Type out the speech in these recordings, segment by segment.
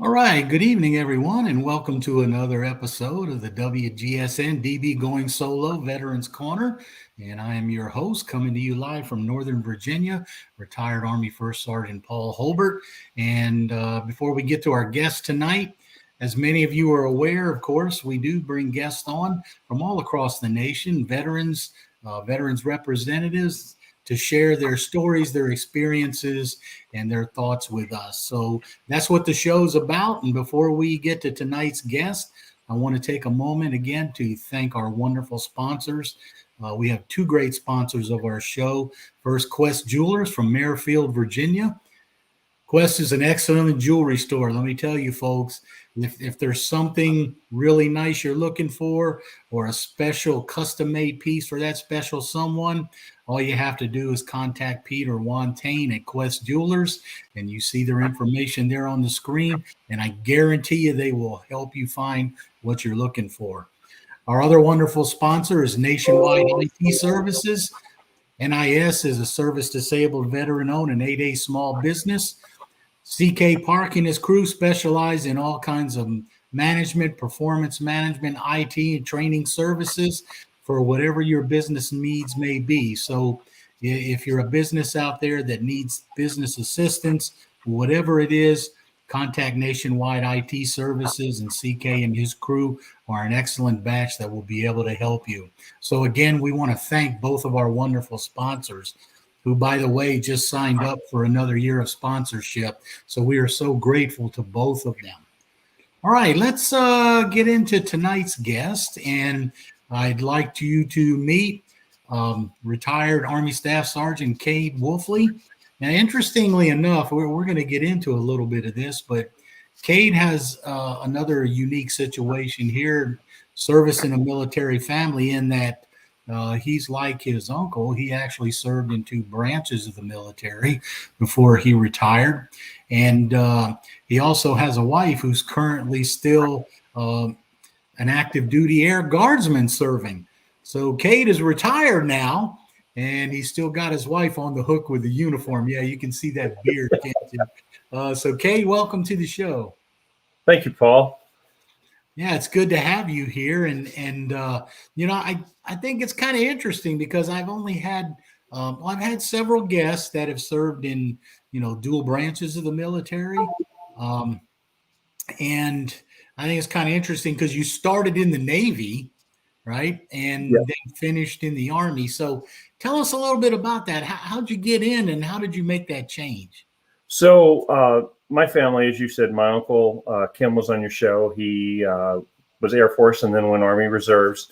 All right, good evening, everyone, and welcome to another episode of the WGSN-DB Going Solo Veterans Corner. And I am your host, coming to you live from Northern Virginia, retired Army First Sergeant Paul Holbert. And before we get to our guest tonight, as many of you are aware, of course, we do bring guests on from all across the nation, veterans representatives, to share their stories, their experiences, and their thoughts with us. So that's what the show's about. And before we get to tonight's guest, I want to take a moment again to thank our wonderful sponsors. We have two great sponsors of our show. First, Quest Jewelers from Merrifield, Virginia. Quest is an excellent jewelry store. Let me tell you, folks, if there's something really nice you're looking for, or a special custom-made piece for that special someone, all you have to do is contact Pete or Wantain at Quest Jewelers, and you see their information there on the screen, and I guarantee you they will help you find what you're looking for. Our other wonderful sponsor is Nationwide IT Services. NIS is a service-disabled veteran-owned and 8A small business. CK Park and his crew specialize in all kinds of management, performance management, IT, and training services for whatever your business needs may be. So if you're a business out there that needs business assistance, whatever it is, contact Nationwide IT Services, and CK and his crew are an excellent batch that will be able to help you. So again, we want to thank both of our wonderful sponsors, who, by the way, just signed up for another year of sponsorship. So we are so grateful to both of them. All right, let's get into tonight's guest. And I'd like you to meet retired Army Staff Sergeant Kade Wolfley. Now, interestingly enough, we're going to get into a little bit of this, but Kade has another unique situation here, service in a military family, in that he's like his uncle. He actually served in two branches of the military before he retired. And he also has a wife who's currently still an active duty Air Guardsman serving. So Kade is retired now, and he's still got his wife on the hook with the uniform. Yeah, you can see that beard, can't you? So Kade, welcome to the show. Thank you, Paul. Yeah, it's good to have you here. And you know, I think it's kind of interesting because I've only had I've had several guests that have served in, dual branches of the military. And I think it's kind of interesting because you started in the Navy, right? And Yeah. then finished in the Army. So tell us a little bit about that. How'd you get in, and how did you make that change? So my family, as you said, my uncle Kim was on your show. He was Air Force and then went Army Reserves.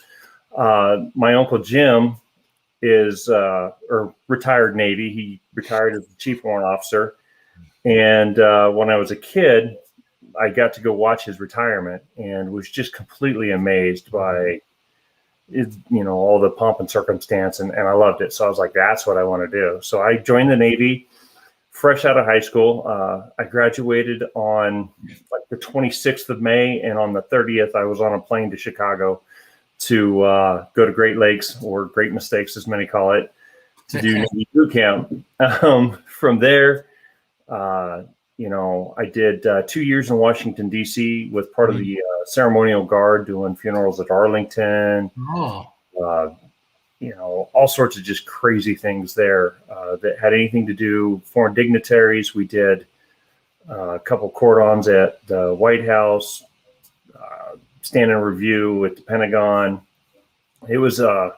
My uncle Jim is or retired Navy. He retired as the Chief Warrant Officer. And when I was a kid, I got to go watch his retirement and was just completely amazed by all the pomp and circumstance, and I loved it. So I was like, that's what I want to do. So I joined the Navy fresh out of high school. I graduated on like the 26th of May, and on the 30th, I was on a plane to Chicago to go to Great Lakes, or Great Mistakes, as many call it, to do Navy boot camp. From there, I did 2 years in Washington, D.C. with part of the ceremonial guard, doing funerals at Arlington. Oh. All sorts of just crazy things there that had anything to do foreign dignitaries. We did a couple cordons at the White House, stand-in review at the Pentagon. It was a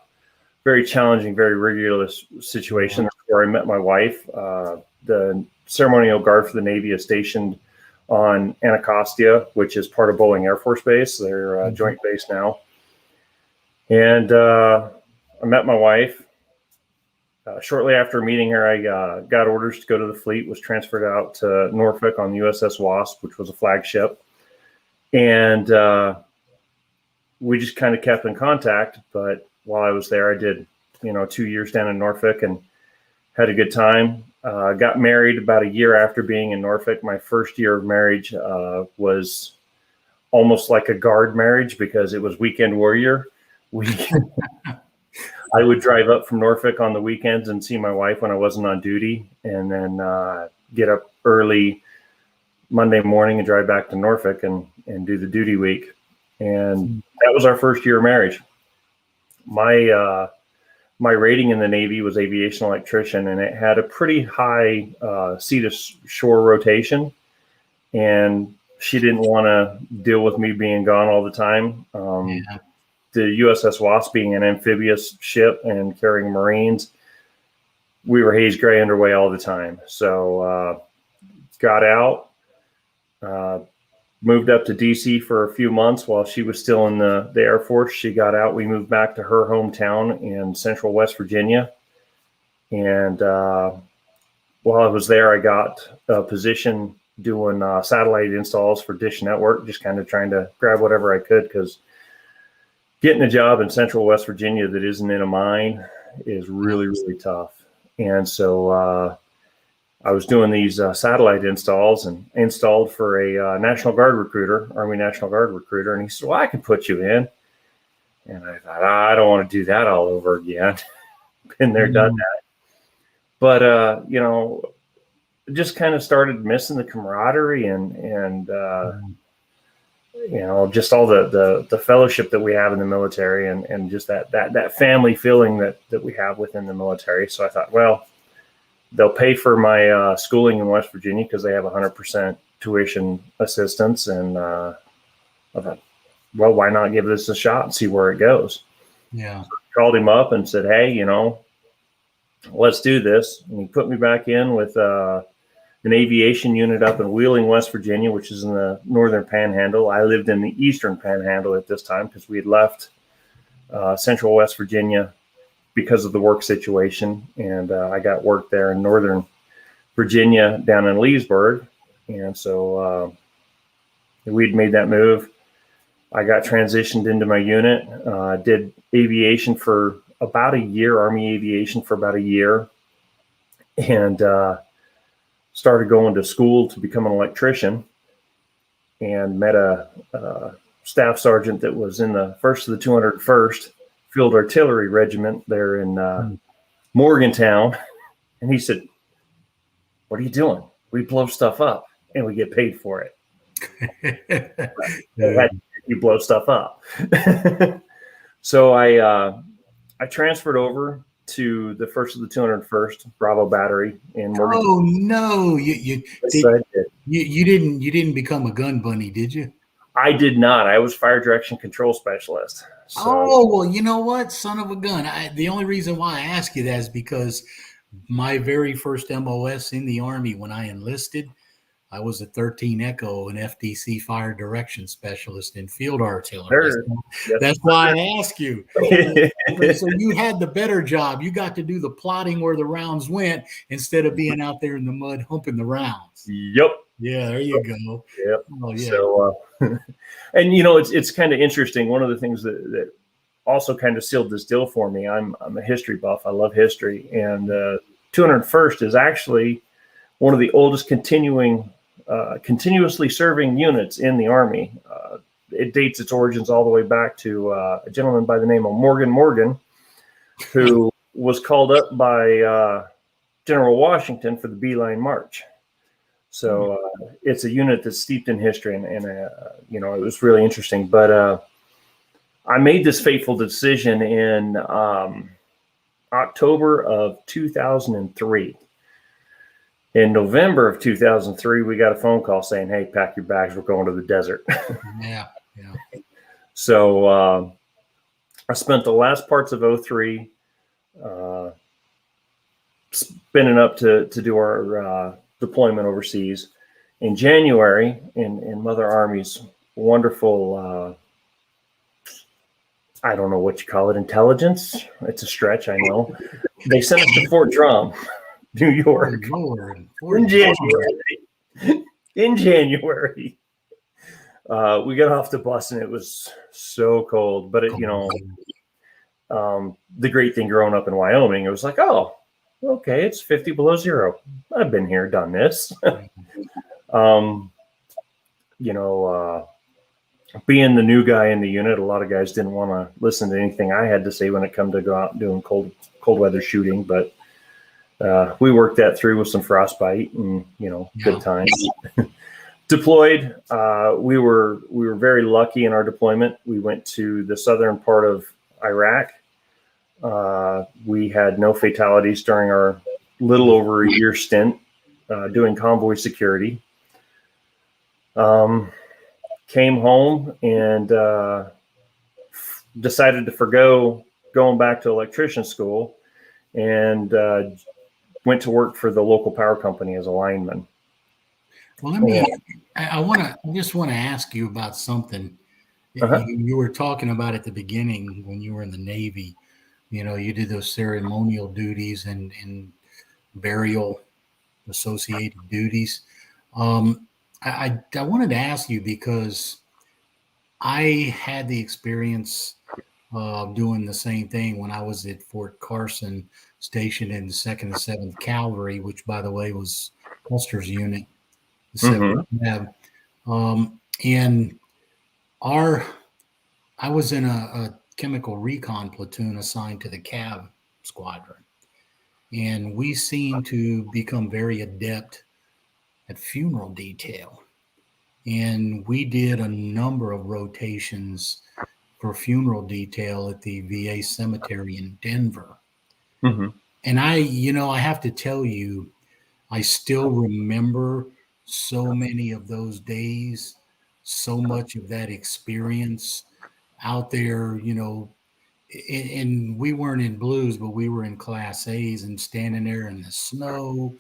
very challenging, very rigorous situation. That's where I met my wife. The ceremonial guard for the Navy is stationed on Anacostia, which is part of Bolling Air Force Base. They're joint base now. And I met my wife. Shortly after meeting her, I got orders to go to the fleet, was transferred out to Norfolk on the USS Wasp, which was a flagship. And we just kind of kept in contact. But while I was there, I did, 2 years down in Norfolk and had a good time. Got married about a year after being in Norfolk. My first year of marriage was almost like a guard marriage because it was weekend warrior. I would drive up from Norfolk on the weekends and see my wife when I wasn't on duty, and then get up early, Monday morning and drive back to Norfolk and do the duty week. And that was our first year of marriage. My rating in the Navy was aviation electrician, and it had a pretty high sea to shore rotation. And she didn't want to deal with me being gone all the time. The USS Wasp being an amphibious ship and carrying Marines, we were haze gray underway all the time. So got out, moved up to DC for a few months while she was still in the Air Force. She got out. We moved back to her hometown in central West Virginia. And while I was there, I got a position doing satellite installs for Dish Network, just kind of trying to grab whatever I could, because getting a job in central West Virginia that isn't in a mine is really, really tough. And so I was doing these satellite installs and installed for a National Guard recruiter, Army National Guard recruiter. And he said, well, I can put you in. And I thought, I don't want to do that all over again. Been there, done that. But, just kind of started missing the camaraderie and just all the fellowship that we have in the military and just that family feeling that we have within the military. So I thought, well, they'll pay for my schooling in West Virginia because they have 100% tuition assistance. And I thought, well, why not give this a shot and see where it goes? Yeah. So I called him up and said, hey, let's do this. And he put me back in with an aviation unit up in Wheeling, West Virginia, which is in the northern panhandle. I lived in the eastern panhandle at this time because we had left central West Virginia because of the work situation. And I got work there in northern Virginia down in Leesburg. And so we'd made that move. I got transitioned into my unit, did aviation for about a year, Army aviation for about a year, and started going to school to become an electrician, and met a staff sergeant that was in the 1st of the 201st Field Artillery Regiment there in Morgantown. And he said, what are you doing? We blow stuff up and we get paid for it. You blow stuff up. So I transferred over to the 1st of the 201st Bravo Battery in Morgantown. Oh no, you didn't become a gun bunny, did you? I did not. I was fire direction control specialist. So. Oh, well, you know what? Son of a gun. The only reason why I ask you that is because my very first MOS in the Army, when I enlisted, I was a 13 Echo, an FDC fire direction specialist in field artillery. Sure. That's why I ask you. So you had the better job. You got to do the plotting where the rounds went instead of being out there in the mud humping the rounds. Yep. Yeah, there you go. Yep. Oh, yeah. So, and it's kind of interesting. One of the things that also kind of sealed this deal for me, I'm a history buff. I love history. And 201st is actually one of the oldest continuously serving units in the Army. It dates its origins all the way back to a gentleman by the name of Morgan, who was called up by General Washington for the Beeline March. So it's a unit that's steeped in history, and it was really interesting. But I made this fateful decision in October of 2003. In November of 2003, we got a phone call saying, hey, pack your bags. We're going to the desert. Yeah. So I spent the last parts of 2003 spinning up to do our deployment overseas. In January, in Mother Army's wonderful, I don't know what you call it, intelligence. It's a stretch, I know. They sent us to Fort Drum, New York, in January. We got off the bus and it was so cold, but the great thing growing up in Wyoming, it was like, oh, okay, it's 50 below zero. I've been here, done this. Being the new guy in the unit, a lot of guys didn't want to listen to anything I had to say when it come to go out doing cold weather shooting, but we worked that through with some frostbite and, good times. Deployed. We were very lucky in our deployment. We went to the southern part of Iraq. We had no fatalities during our little over a year stint doing convoy security. Came home and decided to forgo going back to electrician school, and went to work for the local power company as a lineman. Well, I just want to ask you about something. Uh-huh. You were talking about at the beginning when you were in the Navy, you did those ceremonial duties and burial associated duties. I wanted to ask you because I had the experience of doing the same thing when I was at Fort Carson, stationed in the 2nd and 7th Cavalry, which, by the way, was Custer's unit. And I was in a chemical recon platoon assigned to the Cav squadron, and we seemed to become very adept at funeral detail, and we did a number of rotations for funeral detail at the VA cemetery in Denver. And I have to tell you, I still remember so many of those days, so much of that experience out there, and we weren't in blues, but we were in class A's and standing there in the snow,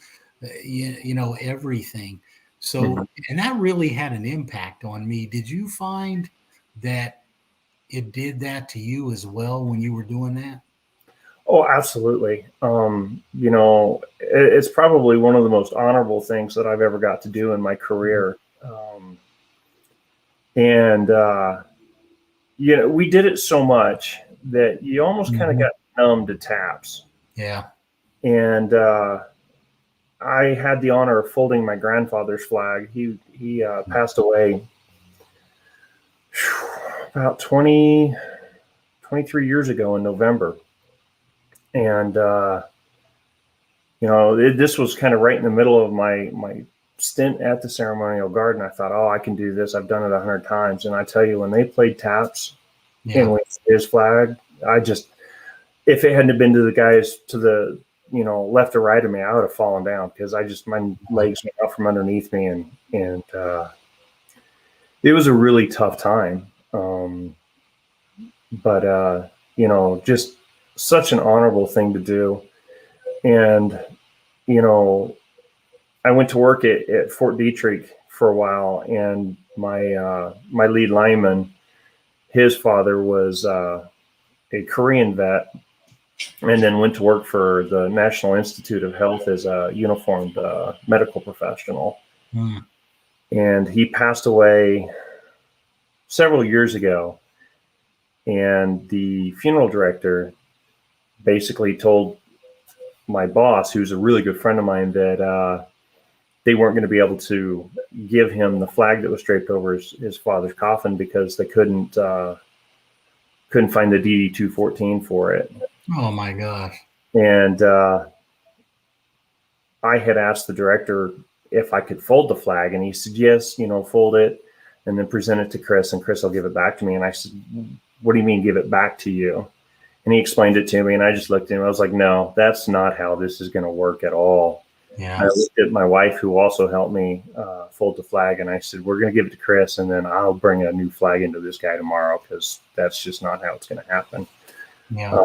everything. So, and that really had an impact on me. Did you find that it did that to you as well when you were doing that? Oh, absolutely. It's probably one of the most honorable things that I've ever got to do in my career. We did it so much that you almost kind of got numb to taps. Yeah. And I had the honor of folding my grandfather's flag. He passed away about 23 years ago in November. And, this was kind of right in the middle of my stint at the ceremonial guard. And I thought, I can do this. I've done it 100 times. And I tell you, when they played taps and with his flag, if it hadn't been to the guys to the, left or right of me, I would have fallen down because my legs went out from underneath me. And it was a really tough time. But just such an honorable thing to do. And, I went to work at Fort Detrick for a while, and my lead lineman, his father was a Korean vet, and then went to work for the National Institute of Health as a uniformed medical professional. And he passed away several years ago. And the funeral director basically told my boss, who's a really good friend of mine, that they weren't going to be able to give him the flag that was draped over his father's coffin because they couldn't find the DD-214 for it. Oh my gosh. And I had asked the director if I could fold the flag, and he said, yes, fold it and then present it to Chris, and Chris will give it back to me. And I said, what do you mean give it back to you? And he explained it to me, and I just looked at him. I was like, no, that's not how this is going to work at all. Yeah. I looked at my wife, who also helped me fold the flag, and I said, we're going to give it to Chris, and then I'll bring a new flag into this guy tomorrow, because that's just not how it's going to happen. Yeah.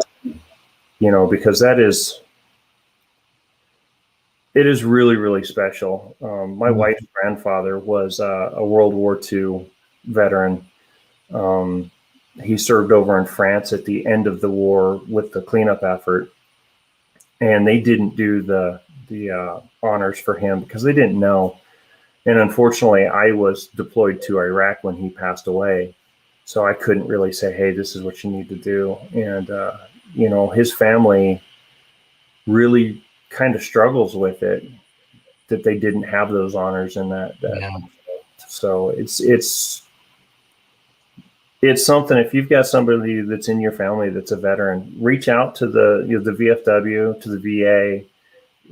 Because it is really, really special. My wife's grandfather was a World War II veteran. He served over in France at the end of the war with the cleanup effort, and they didn't do the honors for him because they didn't know. And unfortunately, I was deployed to Iraq when he passed away, so I couldn't really say, hey, this is what you need to do. And his family really kind of struggles with it, that they didn't have those honors in that. So it's something. If you've got somebody that's in your family that's a veteran, reach out to the VFW, to the VA,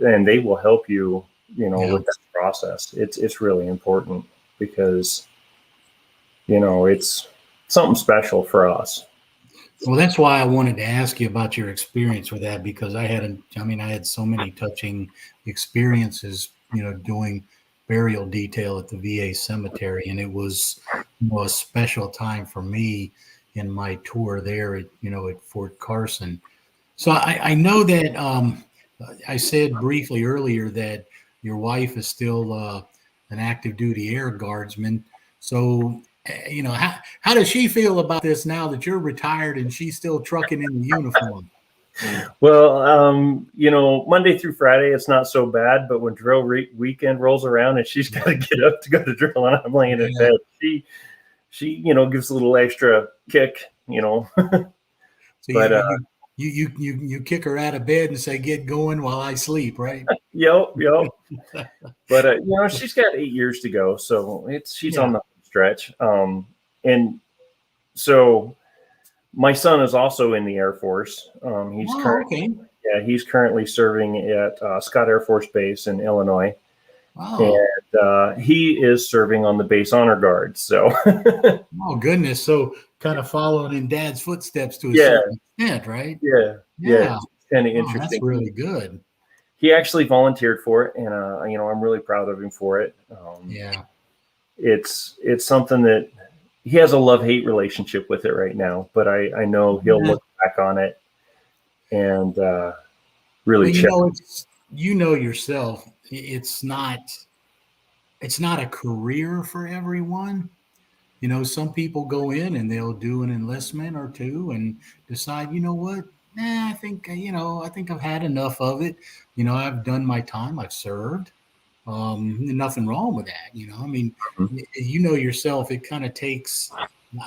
and they will help you, with that process. It's really important, because, it's something special for us. Well, that's why I wanted to ask you about your experience with that, because I had so many touching experiences, doing burial detail at the VA cemetery. And it was, a special time for me in my tour there at Fort Carson. So I know that I said briefly earlier that your wife is still an active duty air guardsman. So, how does she feel about this now that you're retired and she's still trucking in the uniform? Well, Monday through Friday, it's not so bad. But when drill weekend rolls around and she's got to get up to go to drill and I'm laying in bed, she gives a little extra kick, So but you kick her out of bed and say, "Get going while I sleep," right? Yep. But she's got 8 years to go, so she's on the stretch. And so my son is also in the Air Force. He's currently serving at Scott Air Force Base in Illinois. Wow. And he is serving on the base honor guard. So, oh goodness! So kind of following in Dad's footsteps to a certain extent, right? Yeah. It's kind of interesting. That's really good. He actually volunteered for it, and I'm really proud of him for it. It's something that he has a love-hate relationship with it right now, but I know he'll look back on it and really check. Yourself, it's not a career for everyone. Some people go in and they'll do an enlistment or two and decide, what? I think I've had enough of it. I've done my time. I've served. Nothing wrong with that. Yourself, it kind of takes,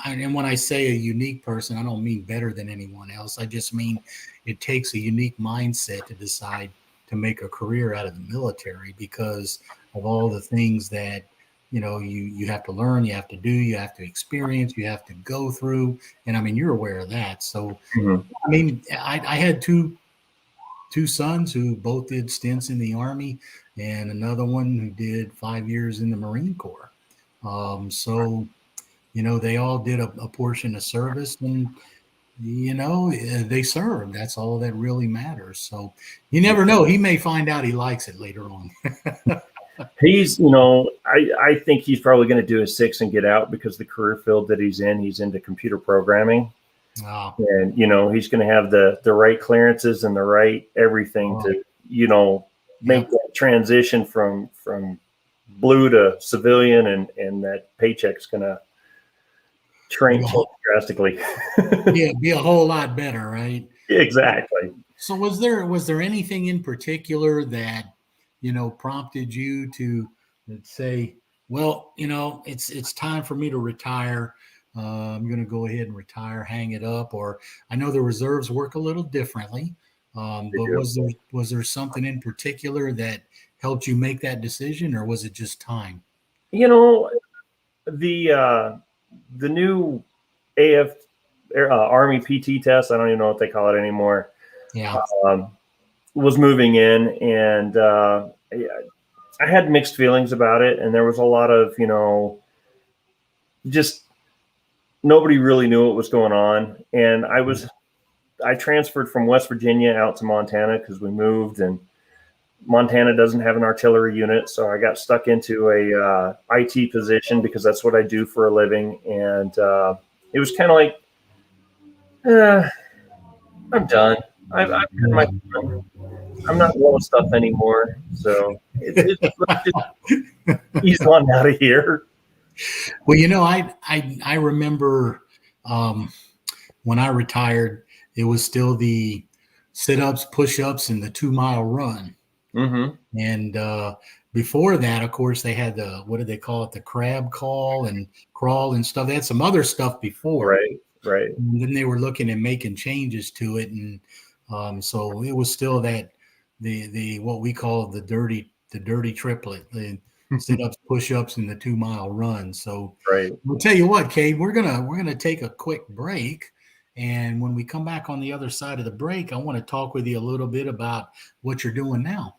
and when I say a unique person, I don't mean better than anyone else. I just mean it takes a unique mindset to decide to make a career out of the military because of all the things that you have to learn, you have to do, you have to experience, you have to go through. And you're aware of that. So, I had two sons who both did stints in the Army and another one who did 5 years in the Marine Corps. So, they all did a portion of service and, they served. That's all that really matters. So you never know. He may find out he likes it later on. He's, I think he's probably going to do his 6 and get out because the career field that he's into computer programming. Wow. And, he's going to have the right clearances and the right everything to, make that transition from blue to civilian and that paycheck's going to change drastically. Be a whole lot better, right? Exactly. So was there anything in particular that, prompted you to say, well, it's time for me to retire. I'm going to go ahead and retire, hang it up. Or I know the reserves work a little differently. But was there something in particular that helped you make that decision, or was it just time? The new Army PT test, I don't even know what they call it anymore. Yeah. Was moving in, and I had mixed feelings about it, and there was a lot of just nobody really knew what was going on, and I transferred from West Virginia out to Montana because we moved, and Montana doesn't have an artillery unit, so I got stuck into a IT position because that's what I do for a living, and it was kind of like, I'm done. I've had my fun. I'm not blowing stuff anymore, so it's just ease on out of here. Well, I remember when I retired, it was still the sit-ups, push-ups, and the 2-mile run. Mm-hmm. And before that, of course, they had the, what did they call it? The crab call and crawl and stuff. They had some other stuff before. Right. And then they were looking at making changes to it. And so it was still that the what we call the dirty triplet, the sit-ups, push-ups, and the 2-mile run. So We'll tell you what, Kade, we're gonna take a quick break. And when we come back on the other side of the break, I want to talk with you a little bit about what you're doing now.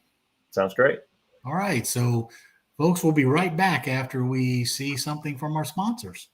Sounds great. All right. So Folks, we'll be right back after we see something from our sponsors.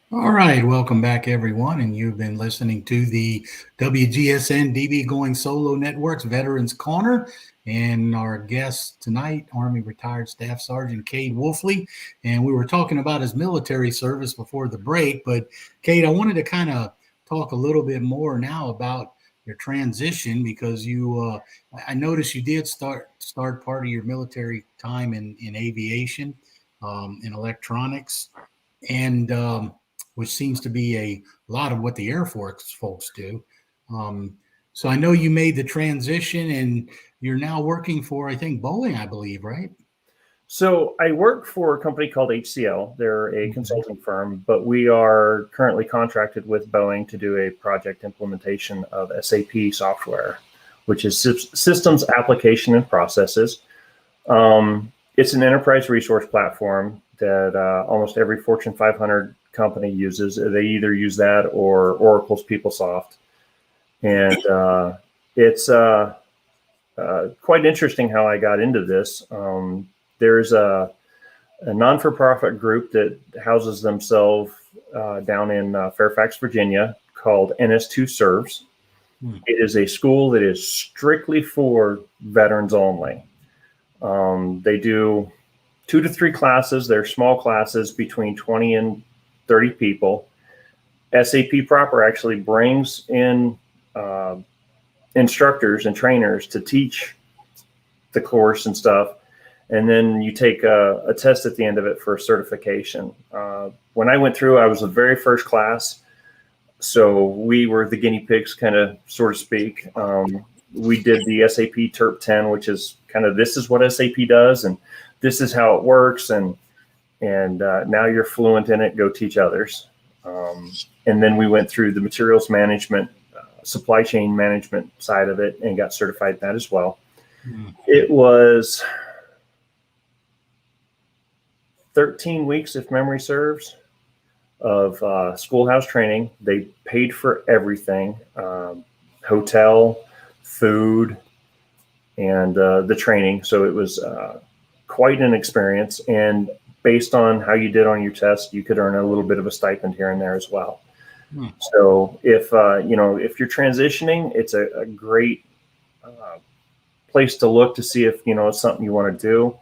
All right, welcome back, everyone. And you've been listening to the WGSN-DB Going Solo Network's Veterans Corner. And our guest tonight, Army Retired Staff Sergeant Kade Wolfley. And we were talking about his military service before the break. But, Kade, I wanted to kind of talk a little bit more now about your transition, because you, I noticed you did start part of your military time in aviation, in electronics, and which seems to be a lot of what the Air Force folks do. So I know you made the transition, and you're now working for, I think, Boeing, I believe, right? So I work for a company called HCL. They're a consulting firm, but we are currently contracted with Boeing to do a project implementation of SAP software, which is Systems Application and Processes. It's an enterprise resource platform that almost every Fortune 500 company uses. They either use that or Oracle's PeopleSoft. And it's quite interesting how I got into this. There's a non-for-profit group that houses themselves down in Fairfax, Virginia, called NS2 Serves. It is a school that is strictly for veterans only. They do 2 to 3 classes. They're small classes between 20 and 30 people. SAP proper actually brings in instructors and trainers to teach the course and stuff. And then you take a test at the end of it for certification. When I went through, I was the very first class. So we were the guinea pigs, kind of, so to speak. We did the SAP TERP 10, which is kind of, this is what SAP does, and this is how it works. And now you're fluent in it, go teach others. And then we went through the materials management, supply chain management side of it, and got certified in that as well. It was 13 weeks, if memory serves, of schoolhouse training. They paid for everything, hotel, food, and the training. So it was quite an experience. And based on how you did on your test, you could earn a little bit of a stipend here and there as well. So if you're transitioning, it's a great place to look to see if, it's something you want to do.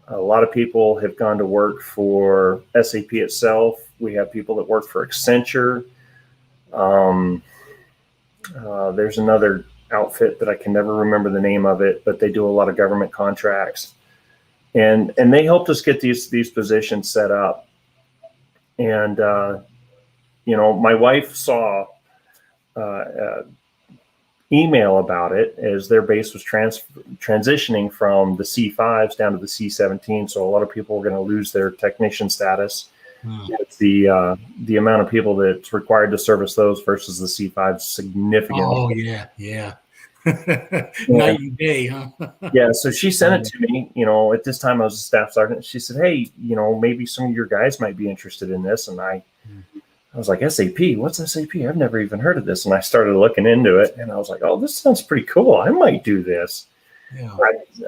A lot of people have gone to work for SAP itself. We have people that work for Accenture. There's another outfit that I can never remember the name of it, but they do a lot of government contracts. And they helped us get these positions set up. And, my wife saw email about it as their base was transitioning from the C5s down to the C17. So a lot of people were going to lose their technician status. It's the amount of people that's required to service those versus the C5 significant. Oh yeah. Night and day, huh? Yeah. So she sent it to me. At this time I was a staff sergeant. She said, "Hey, maybe some of your guys might be interested in this." And I was like, "SAP? What's SAP? I've never even heard of this." And I started looking into it, and I was like, "Oh, this sounds pretty cool. I might do this." Yeah.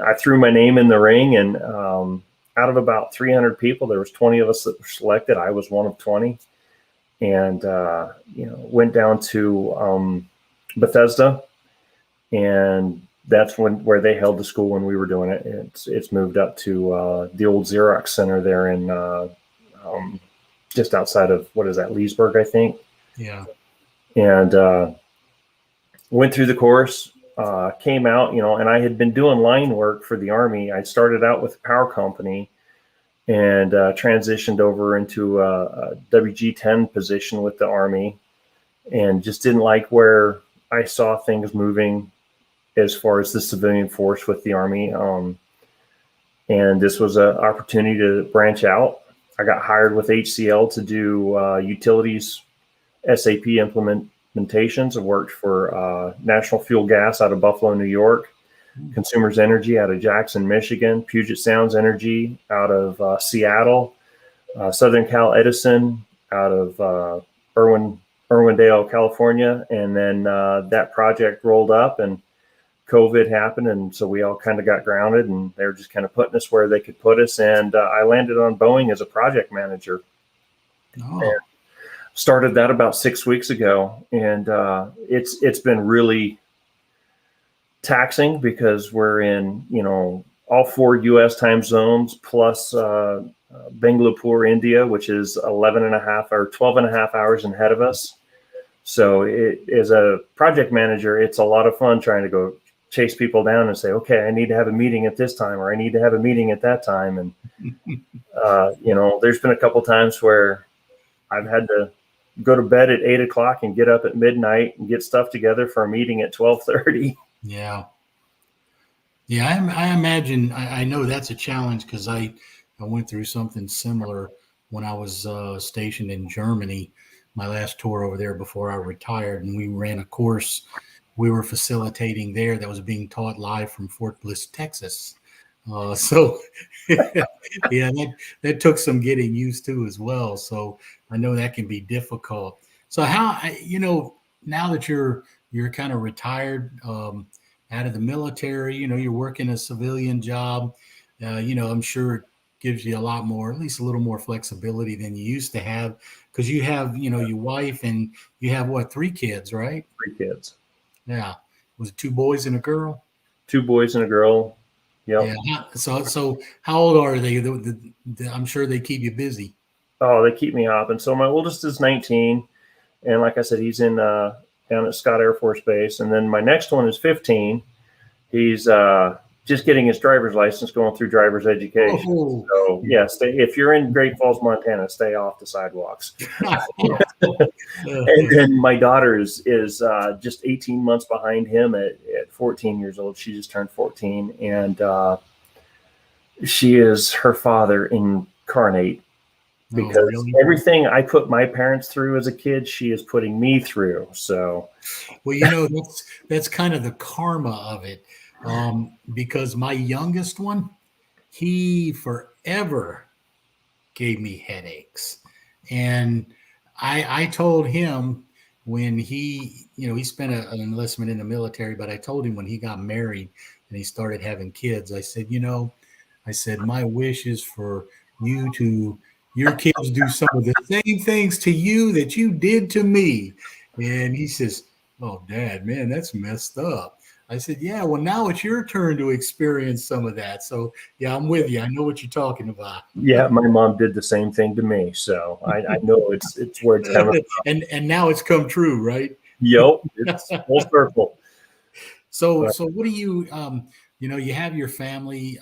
I threw my name in the ring, and out of about 300 people, there was 20 of us that were selected. I was one of 20, and went down to Bethesda, and that's where they held the school when we were doing it. It's moved up to the old Xerox Center there in just outside of, what is that, Leesburg, I think. Yeah. And went through the course, came out, and I had been doing line work for the Army. I started out with a power company and transitioned over into a WG-10 position with the Army, and just didn't like where I saw things moving as far as the civilian force with the Army. And this was an opportunity to branch out. I got hired with HCL to do utilities SAP implementations. I worked for National Fuel Gas out of Buffalo, New York, Consumers Energy out of Jackson, Michigan, Puget Sounds Energy out of Seattle, Southern Cal Edison out of Irwindale, California. And then that project rolled up and COVID happened, and so we all kind of got grounded, and they were just kind of putting us where they could put us. And I landed on Boeing as a project manager. And started that about 6 weeks ago, and it's been really taxing because we're in all 4 U.S. time zones plus Bangalore, India, which is 11 and a half or 12 and a half hours ahead of us. So as a project manager, it's a lot of fun trying to go chase people down and say, okay, I need to have a meeting at this time, or I need to have a meeting at that time. And, there's been a couple times where I've had to go to bed at 8 o'clock and get up at midnight and get stuff together for a meeting at 12:30. Yeah. Yeah. I imagine, I know that's a challenge because I went through something similar when I was stationed in Germany, my last tour over there before I retired, and we ran a course we were facilitating there that was being taught live from Fort Bliss, Texas. So yeah, that took some getting used to as well. So I know that can be difficult. So how, now that you're kind of retired out of the military, you're working a civilian job, I'm sure it gives you a lot more, at least a little more flexibility than you used to have, because you have, your wife and you have 3 kids, right? 3 kids. Yeah. Was it 2 boys and a girl? 2 boys and a girl. Yep. Yeah. So how old are they? I'm sure they keep you busy. Oh, they keep me hopping. So my oldest is 19. And like I said, he's in down at Scott Air Force Base. And then my next one is 15. He's just getting his driver's license, going through driver's education. Oh. So yeah, if you're in Great Falls, Montana, stay off the sidewalks. And then my daughter is just 18 months behind him at 14 years old. She just turned 14, and she is her father incarnate, because everything I put my parents through as a kid, she is putting me through. So, well, that's kind of the karma of it. Because my youngest one, he forever gave me headaches. And I told him when he spent an enlistment in the military, but I told him when he got married and he started having kids, I said, my wish is for your kids do some of the same things to you that you did to me. And he says, oh, Dad, man, that's messed up. I said, yeah, well, now it's your turn to experience some of that. So, yeah, I'm with you. I know what you're talking about. Yeah, my mom did the same thing to me. So I know it's where it's coming from. And now it's come true, right? Yep, it's full circle. So what do you, you have your family,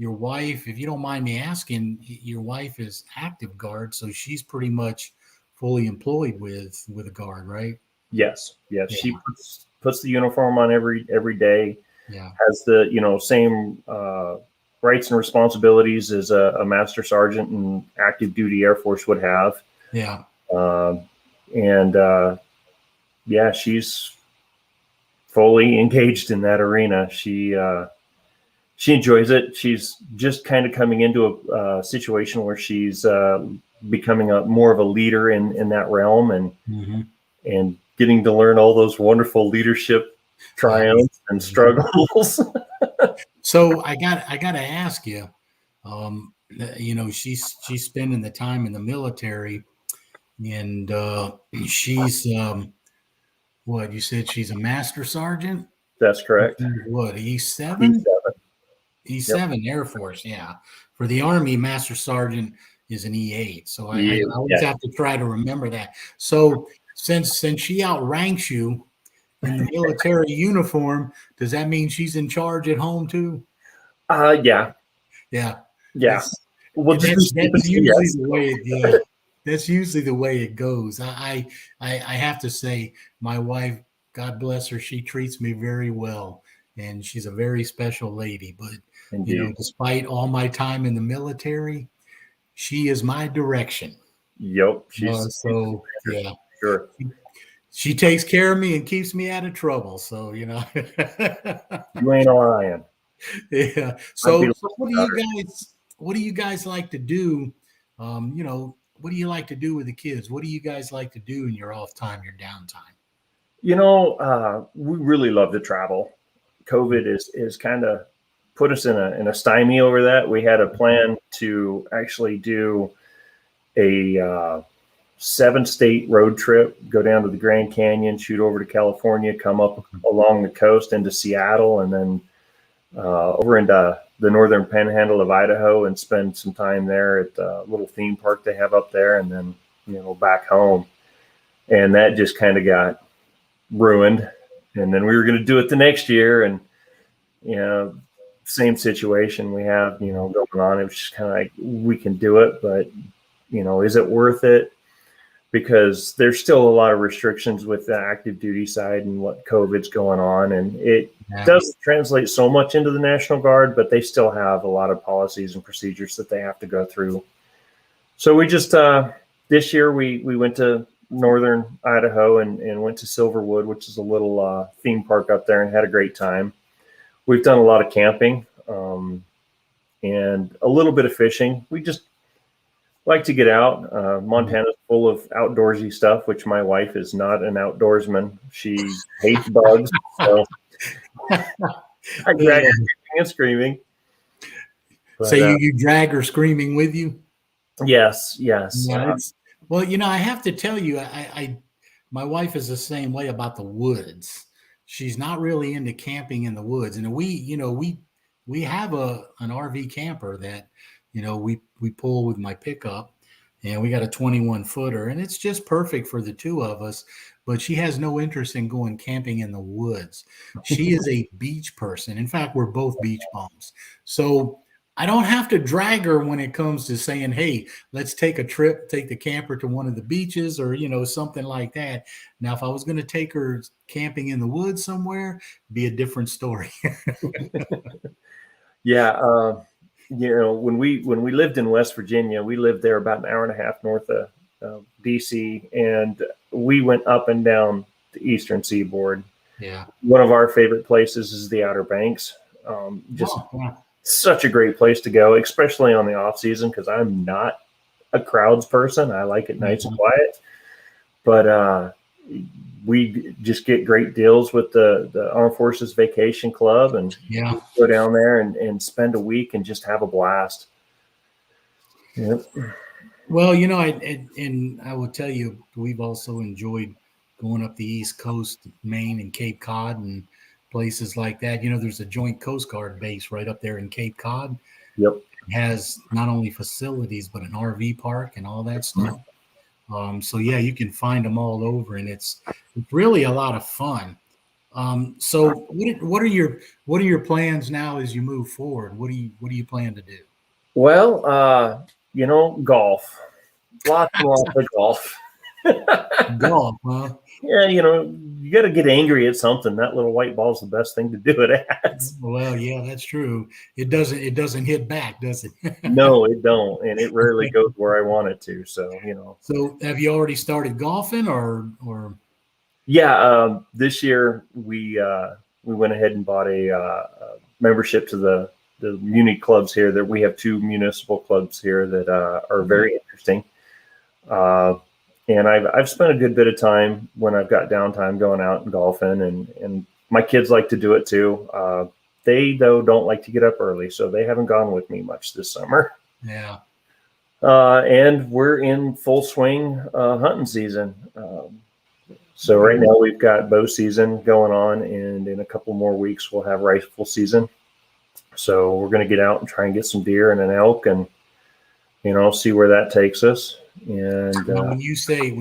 your wife, if you don't mind me asking, your wife is active guard, so she's pretty much fully employed with a guard, right? Yes. Yeah. She puts the uniform on every day. Yeah. Has the same rights and responsibilities as a master sergeant in active duty Air Force would have. Yeah. And yeah, she's fully engaged in that arena. She enjoys it. She's just kind of coming into a situation where she's becoming more of a leader in that realm, and getting to learn all those wonderful leadership triumphs and struggles. So I got to ask you, she's spending the time in the military, and she's what you said, she's a master sergeant. That's correct. What, E7? E7. E7 Air Force, yeah. For the Army, master sergeant is an E8. So I always have to try to remember that. So since she outranks you in the military uniform, does that mean she's in charge at home too? Yeah. That's usually the way that's usually the way it goes. I have to say, my wife, God bless her, she treats me very well, and she's a very special lady. But Indeed. despite all my time in the military, she is my direction. Yep. Sure. She takes care of me and keeps me out of trouble. So you ain't lying. Yeah. So what do you guys like to do? What do you like to do with the kids? What do you guys like to do in your off time, your downtime? We really love to travel. COVID is kind of put us in a stymie over that. We had a plan to actually do a 7-state road trip, go down to the Grand Canyon, shoot over to California, come up along the coast into Seattle, and then over into the northern panhandle of Idaho and spend some time there at a little theme park they have up there, and then back home. And that just kind of got ruined. And then we were going to do it the next year, and same situation we have going on. It was just kind of like, we can do it, but is it worth it? Because there's still a lot of restrictions with the active duty side and what COVID's going on. And it doesn't translate so much into the National Guard, but they still have a lot of policies and procedures that they have to go through. So we just, this year we went to northern Idaho and went to Silverwood, which is a little theme park up there, and had a great time. We've done a lot of camping and a little bit of fishing. We just like to get out. Montana's full of outdoorsy stuff, which my wife is not an outdoorsman. She hates bugs. So I drag her kicking and screaming. But, so you drag her screaming with you? Yes. Yeah, well, I have to tell you, my wife is the same way about the woods. She's not really into camping in the woods. And we have an RV camper that, we pull with my pickup, and we got a 21-footer, and it's just perfect for the two of us. But she has no interest in going camping in the woods. She is a beach person. In fact, we're both beach bums. So I don't have to drag her when it comes to saying, hey, let's take a trip, take the camper to one of the beaches, or, something like that. Now, if I was going to take her camping in the woods somewhere, it'd be a different story. Yeah. When we lived in West Virginia, we lived there about an hour and a half north of DC, and we went up and down the eastern seaboard. Yeah. One of our favorite places is the Outer Banks. Such a great place to go, especially on the off season, because I'm not a crowds person. I like it nice and quiet. But we just get great deals with the Armed Forces Vacation Club, and go down there and spend a week and just have a blast. Yep. Well, I will tell you, we've also enjoyed going up the East Coast, Maine and Cape Cod and places like that. There's a Joint Coast Guard base right up there in Cape Cod. Yep. It has not only facilities, but an RV park and all that stuff. So yeah, you can find them all over, and it's really a lot of fun. So what are your plans now as you move forward? What do you plan to do? Well, golf. Lots and lots of golf. Golf, huh? Yeah, you got to get angry at something. That little white ball's the best thing to do it at. Well, yeah, that's true. It doesn't hit back, does it? No, it don't, and it rarely goes where I want it to. So. So have you already started golfing or? Yeah, this year we went ahead and bought a membership to the muni clubs here. That we have 2 municipal clubs here that are very interesting. And I've spent a good bit of time when I've got downtime going out and golfing, and my kids like to do it too. They though don't like to get up early, so they haven't gone with me much this summer. Yeah. And we're in full swing hunting season. So right now we've got bow season going on, and in a couple more weeks we'll have rifle season. So we're going to get out and try and get some deer and an elk, and see where that takes us. And when you say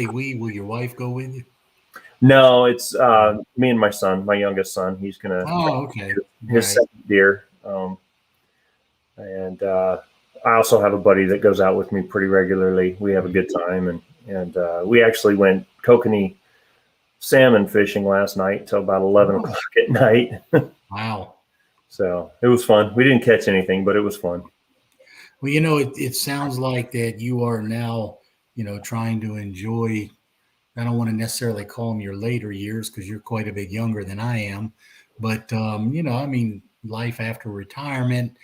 we, will your wife go with you? No, it's me and my son, my youngest son. He's gonna okay. his second deer. And I also have a buddy that goes out with me pretty regularly. We have a good time, and we actually went kokanee salmon fishing last night till about 11 o'clock at night. Wow. So it was fun. We didn't catch anything, but it was fun. Well, it sounds like that you are now, trying to enjoy, I don't want to necessarily call them your later years because you're quite a bit younger than I am, but, life after retirement,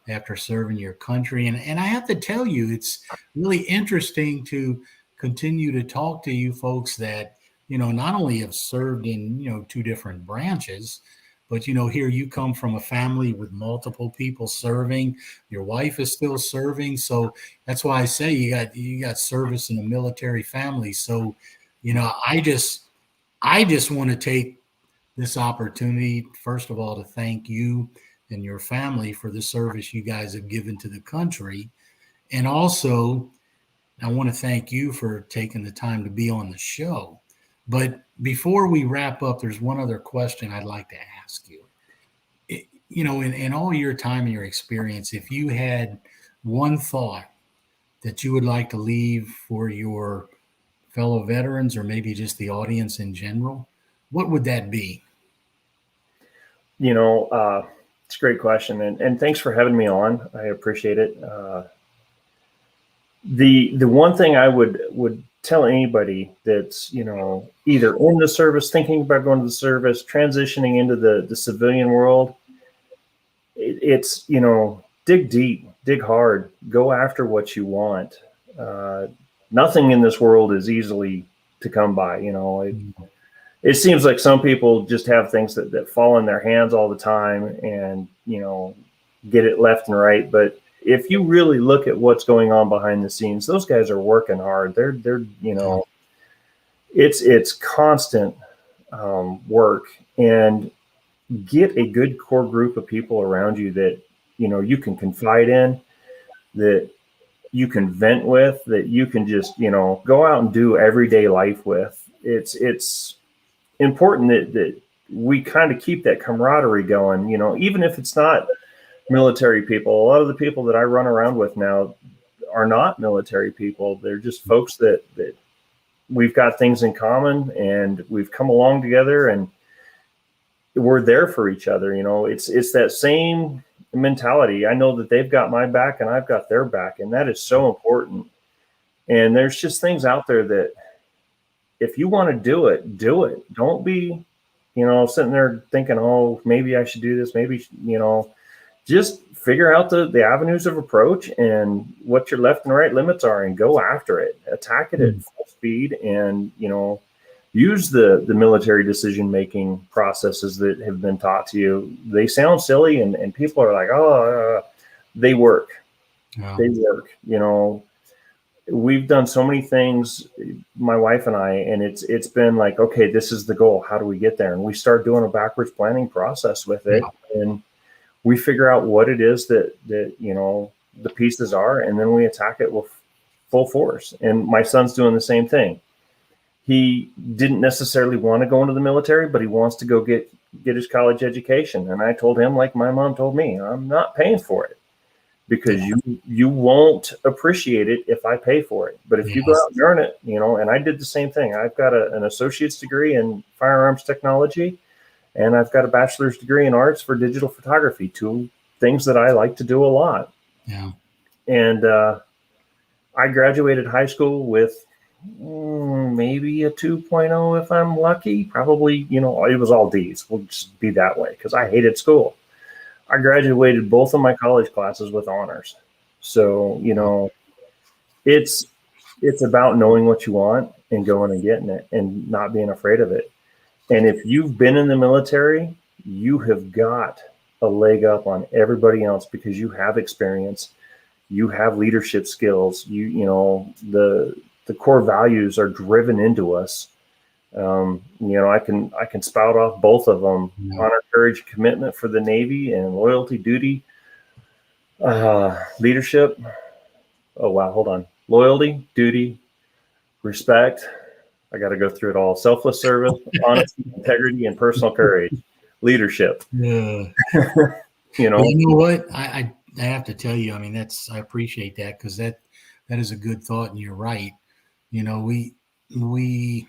after serving your country. And I have to tell you, it's really interesting to continue to talk to you folks that, not only have served in, 2 different branches, but, here you come from a family with multiple people serving. Your wife is still serving. So that's why I say you got service in a military family. So, I just want to take this opportunity, first of all, to thank you and your family for the service you guys have given to the country. And also, I want to thank you for taking the time to be on the show. But before we wrap up, there's one other question I'd like to ask you. In all your time and your experience, if you had one thought that you would like to leave for your fellow veterans or maybe just the audience in general, what would that be? It's a great question, and thanks for having me on. I appreciate it. The one thing I would tell anybody that's either in the service, thinking about going to the service, transitioning into the civilian world, it's dig deep, dig hard, go after what you want. Nothing in this world is easily to come by. It seems like some people just have things that fall in their hands all the time and, get it left and right. But if you really look at what's going on behind the scenes, those guys are working hard. They're it's constant work, and get a good core group of people around you that, you can confide in, that you can vent with, that you can just, go out and do everyday life with. It's important that we kind of keep that camaraderie going, even if it's not military people. A lot of the people that I run around with now are not military people. They're just folks that we've got things in common, and we've come along together, and we're there for each other. It's that same mentality. I know that they've got my back and I've got their back, and that is so important. And there's just things out there that if you want to do it, do it. Don't be, sitting there thinking, oh, maybe I should do this. Maybe, just figure out the avenues of approach and what your left and right limits are, and go after it. Attack it at full speed, and, use the military decision-making processes that have been taught to you. They sound silly, and people are like, oh, they work. Wow. They work. We've done so many things, my wife and I, and it's been like, okay, this is the goal. How do we get there? And we start doing a backwards planning process with it. Yeah. And we figure out what it is that the pieces are, and then we attack it with full force. And my son's doing the same thing. he didn't necessarily want to go into the military, but he wants to go get his college education. And I told him, like my mom told me, I'm not paying for it, because you won't appreciate it if I pay for it. But if you go out and earn it, and I did the same thing. I've got an associate's degree in firearms technology, and I've got a bachelor's degree in arts for digital photography, two things that I like to do a lot. Yeah. And I graduated high school with maybe a 2.0 if I'm lucky. Probably, it was all D's. We'll just be that way, because I hated school. I graduated both of my college classes with honors. So, it's about knowing what you want and going and getting it and not being afraid of it. And if you've been in the military, you have got a leg up on everybody else, because you have experience, you have leadership skills, the core values are driven into us. I can spout off both of them: honor, courage, commitment for the Navy, and loyalty, duty, leadership. Oh, wow. Hold on. Loyalty, duty, respect. I got to go through it all. Selfless service, honesty, integrity, and personal courage. Leadership. Yeah. Well, you know what? I have to tell you, I mean, I appreciate that, because that is a good thought, and you're right. We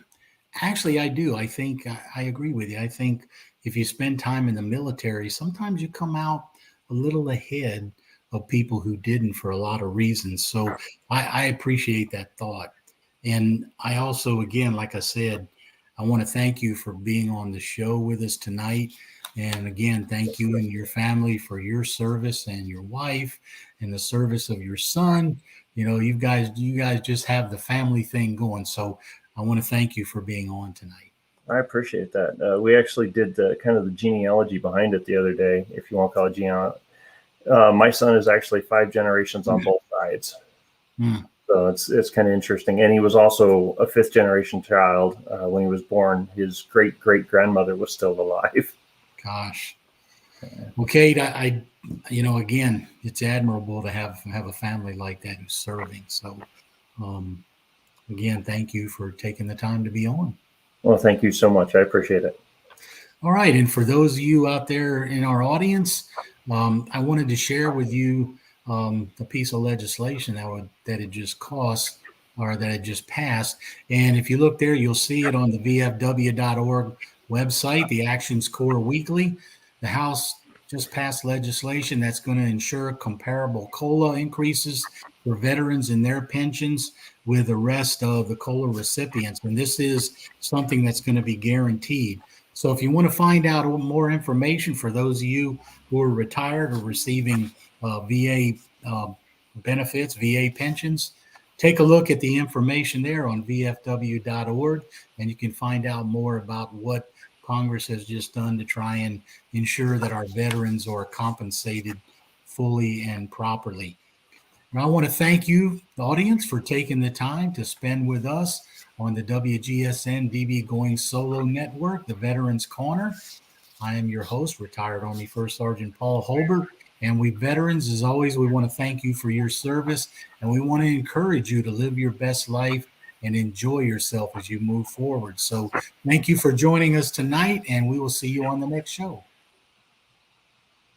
actually, I do. I think I agree with you. I think if you spend time in the military, sometimes you come out a little ahead of people who didn't, for a lot of reasons. So I appreciate that thought. And I also, again, like I said, I want to thank you for being on the show with us tonight. And again, thank you and your family for your service, and your wife, and the service of your son. You guys just have the family thing going. So I want to thank you for being on tonight. I appreciate that. We actually did the kind of the genealogy behind it the other day, if you want to call it genealogy. My son is actually 5 generations on both sides. So it's kind of interesting. And he was also a 5th generation child when he was born. His great grandmother was still alive. Gosh. Well, Kate, again, it's admirable to have a family like that who's serving. So, again, thank you for taking the time to be on. Well, thank you so much. I appreciate it. All right. And for those of you out there in our audience, I wanted to share with you a piece of legislation that had just passed. And if you look there, you'll see it on the VFW.org website, the Actions Core Weekly. The House just passed legislation that's going to ensure comparable COLA increases for veterans and their pensions with the rest of the COLA recipients. And this is something that's going to be guaranteed. So if you want to find out more information, for those of you who are retired or receiving VA benefits, VA pensions, take a look at the information there on VFW.org, and you can find out more about what Congress has just done to try and ensure that our veterans are compensated fully and properly. And I want to thank you, the audience, for taking the time to spend with us on the WGSN-DB Going Solo Network, the Veterans Corner. I am your host, retired Army First Sergeant Paul Holbert. And we veterans, as always, we want to thank you for your service, and we want to encourage you to live your best life and enjoy yourself as you move forward. So thank you for joining us tonight, and we will see you on the next show.